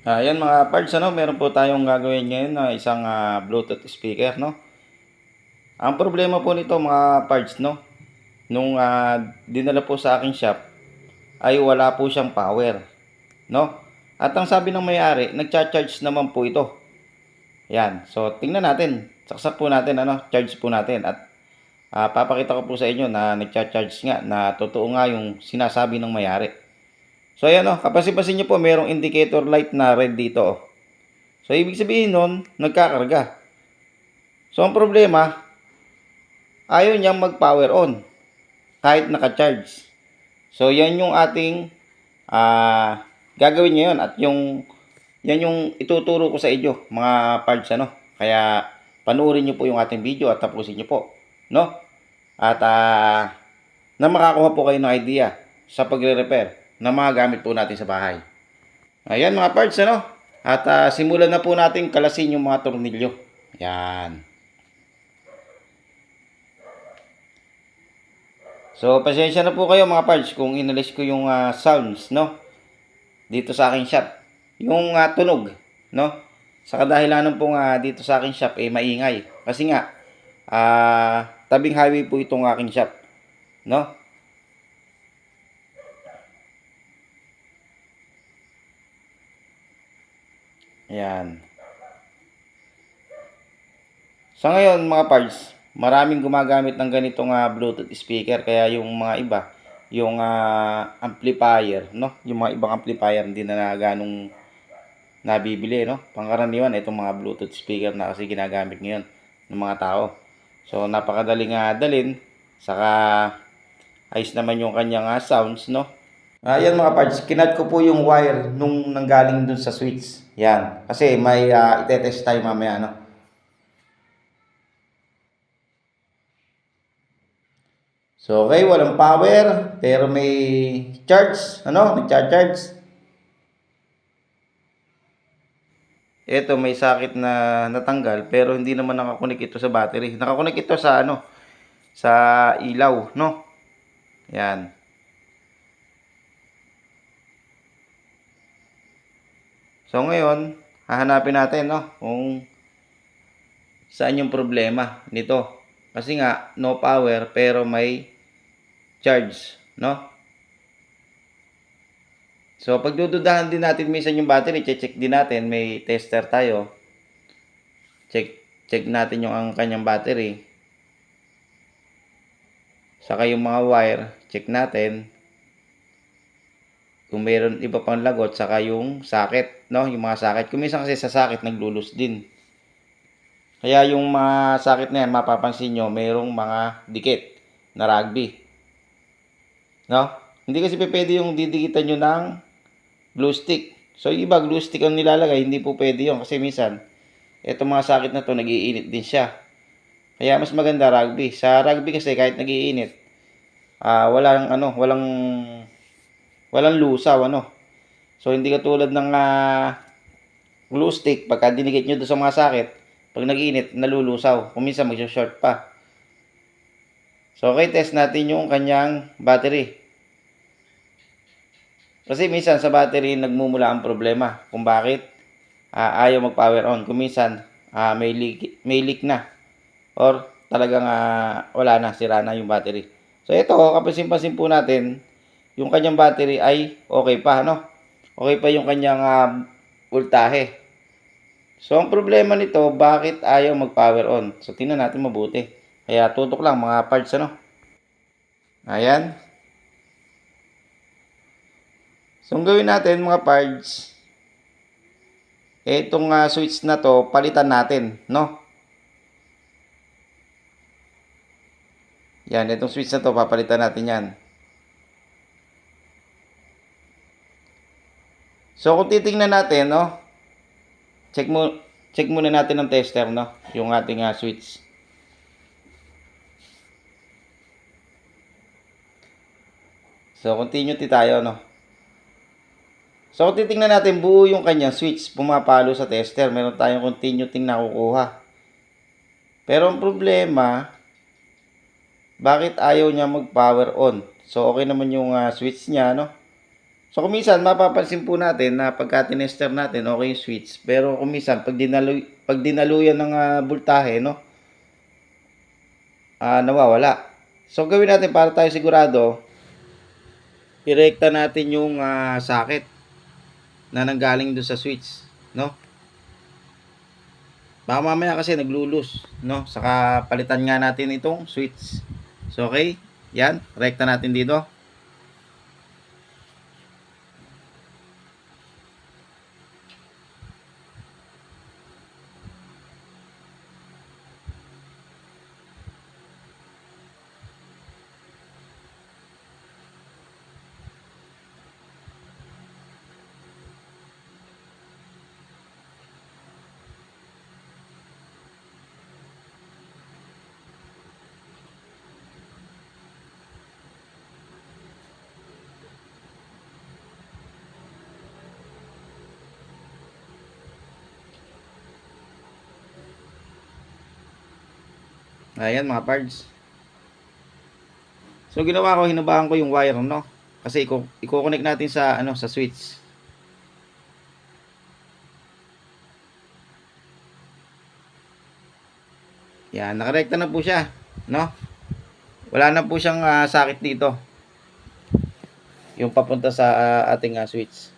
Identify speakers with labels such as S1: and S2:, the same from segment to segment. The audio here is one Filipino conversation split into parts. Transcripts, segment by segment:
S1: Ayan mga parts, meron po tayong gagawin ngayon na isang Bluetooth speaker, no? Ang problema po nito mga parts, no? Nung dinala po sa aking shop ay wala po siyang power, no? At ang sabi ng may-ari, nagcha-charge naman po ito. Yan. So tingnan natin. Saksak po natin, charge po natin at papakita ko po sa inyo na nagcha-charge nga, na totoo nga yung sinasabi ng may-ari. So ayan, kapansin-pansin niyo po merong indicator light na red dito. So ibig sabihin nun, nagkakarga. So ang problema, ayaw niyang mag-power on kahit naka-charge. So yan yung ating gagawin ngayon at yan yung ituturo ko sa inyo mga parts Kaya panoorin niyo po yung ating video at tapusin niyo po, no? At na makakuha po kayo ng idea sa pagre-repair ng mga gamit po natin sa bahay. Ayan mga parts, At simulan na po natin kalasin yung mga tornilyo. Ayan. So, pasensya na po kayo mga parts kung inalis ko yung sounds, dito sa aking shop. Yung tunog, no? Sa kadahilanan po dito sa aking shop, maingay. Kasi nga, tabing highway po itong aking shop, no? Ayan. Sa ngayon mga parts, maraming gumagamit ng ganitong Bluetooth speaker, kaya yung mga iba, yung amplifier, yung mga ibang amplifier hindi na ganong nabibili, Pangkaraniwan itong mga Bluetooth speaker na kasi ginagamit ngayon ng mga tao. So napakadaling dalin, saka ayos naman yung kanyang sounds, Ayan mga parts, kinat ko po yung wire nung nanggaling dun sa switch. Yan, kasi may itetest tayo mamaya, So, okay, walang power, pero may charge, nagcha-charge. Ito, may sakit na natanggal, pero hindi naman nakakunik ito sa battery. Nakakunik ito sa, sa ilaw, Yan. So, ngayon, hahanapin natin, kung saan yung problema nito. Kasi nga, no power, pero may charge, So, pagdududahan din natin minsan yung battery, check din natin, may tester tayo. Check natin yung ang kanyang battery. Saka yung mga wire, check natin. Kung mayroon iba pang lagot, saka yung socket, yung mga socket. Kung minsan kasi sa socket naglulus din. Kaya yung mga socket na yan, mapapansin nyo, mayroong mga dikit na rugby. Hindi kasi pwede yung didikitan nyo ng glue stick. So, yung iba, glue stick ang nilalagay, hindi po pwede yun. Kasi minsan, itong mga sakit na to nag-iinit din siya. Kaya mas maganda rugby. Sa rugby kasi, kahit nag-iinit, walang lusaw, So, hindi katulad ng glue stick, pagka dinikit nyo doon sa mga sakit, pag nag-iinit, nalulusaw. Kung minsan, mag-short pa. So, okay, test natin yung kanyang battery. Kasi minsan sa battery nagmumula ang problema kung bakit ayaw mag-power on. Kung minsan may leak na or talagang wala na, sira na yung battery. So ito, kapansin-pansin po natin, yung kanyang battery ay okay pa, Okay pa yung kanyang voltahe. So ang problema nito, bakit ayaw mag-power on? So tingnan natin mabuti. Kaya tutok lang mga parts, Ayan. So, ang gawin natin mga parts, itong switch na to, palitan natin, Yan, itong switch na to, papalitan natin yan. So, kung titingnan natin, check muna natin ng tester, yung ating switch. So, continuity tayo, So, kung titingnan natin, buo yung kanyang switch, pumapalo sa tester. Meron tayong continuity na kukuha. Pero ang problema, bakit ayaw niya mag-power on? So, okay naman yung switch niya, So kung minsan mapapansin po natin na pagka tinester natin okay yung switch, pero kung minsan pag dinaluyan ng voltahe, no, nawawala. So gawin natin para tayo sigurado, irekta natin yung socket na nanggaling doon sa switch, no? Baka mamaya kasi naglulus, no? Saka palitan nga natin itong switch. So okay, yan, rekta natin dito. Ayan mga parts. So ginawa ko, hinubahan ko yung wire, no? Kasi i-connect natin sa sa switch. Yan, nakarekta na po siya, no? Wala na po siyang sakit dito. Yung papunta sa ating switch.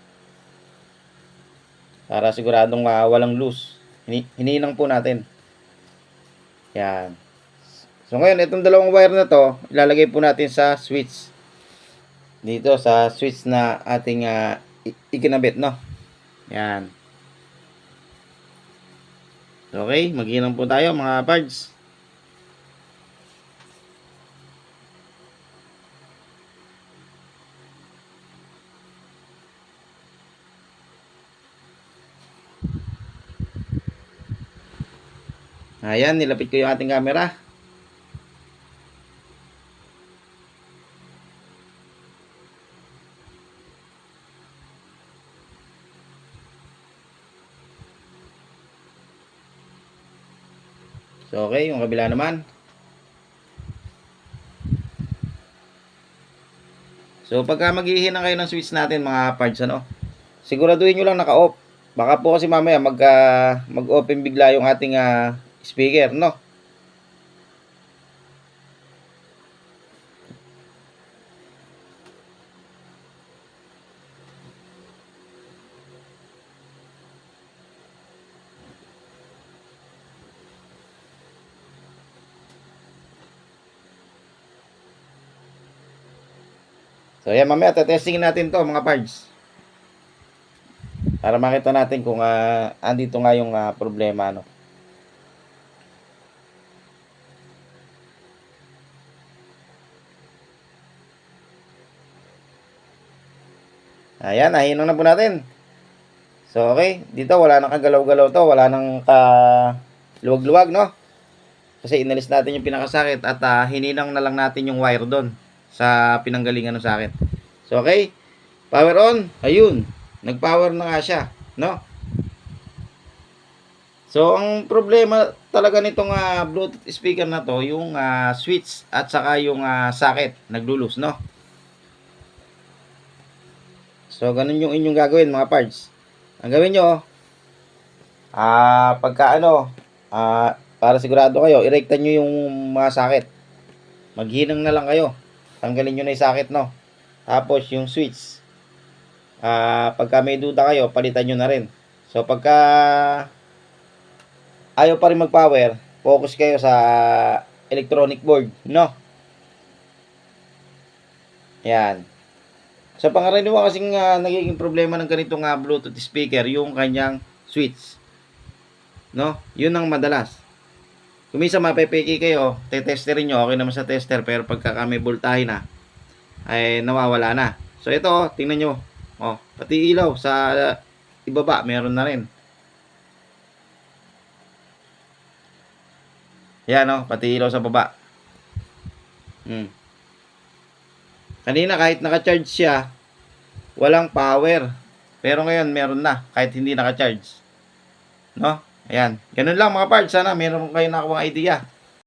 S1: Para siguradong walang loose. Hininang po natin. Yan. So ngayon, itong dalawang wire na to, ilalagay po natin sa switch. Dito sa switch na ating ikinabit, no? Yan. Okay, maghinang po tayo mga parts. Ayan, nilapit ko yung ating camera. So, okay, yung kabila naman. So, pagka maghihinang kayo ng switch natin mga parts, siguraduhin nyo lang naka-off. Baka po kasi mamaya mag-open bigla yung ating speaker, no? So, yan, mamaya testingin natin to mga parts. Para makita natin kung andito nga yung problema, no? Ayan, nahinang na po natin. So, okay. Dito, wala nang kagalaw-galaw to. Wala nang luwag-luwag, no? Kasi inalis natin yung pinakasakit at hininang na lang natin yung wire doon sa pinanggalingan ng sakit. So, okay. Power on. Ayun. Nag-power na nga siya, no? So, ang problema talaga nitong Bluetooth speaker na to, yung switch at saka yung socket, naglulus, no? So, ganun yung inyong gagawin, mga parts. Ang gawin nyo, pagka para sigurado kayo, irekta nyo yung mga socket. Maghinang na lang kayo. Tanggalin nyo na yung socket, no? Tapos, yung switch. Pagka may duda kayo, palitan nyo na rin. So, pagka ayaw pa rin mag-power, focus kayo sa electronic board, no? Yan. So, pangkaraniwan kasing nagiging problema ng ganitong Bluetooth speaker, yung kanyang switch. No? Yun ang madalas. Kung minsan mapepeki kayo, tetesterin nyo, okay naman sa tester, pero pagka may voltahe na, ay nawawala na. So, ito, tingnan nyo. Oh, pati ilaw sa ibaba, meron na rin. Yan, pati ilaw sa baba. Kanina kahit naka-charge siya, walang power. Pero ngayon meron na kahit hindi naka-charge. No? Ayan. Ganun lang mga parts. Sana meron kayong nakuha idea.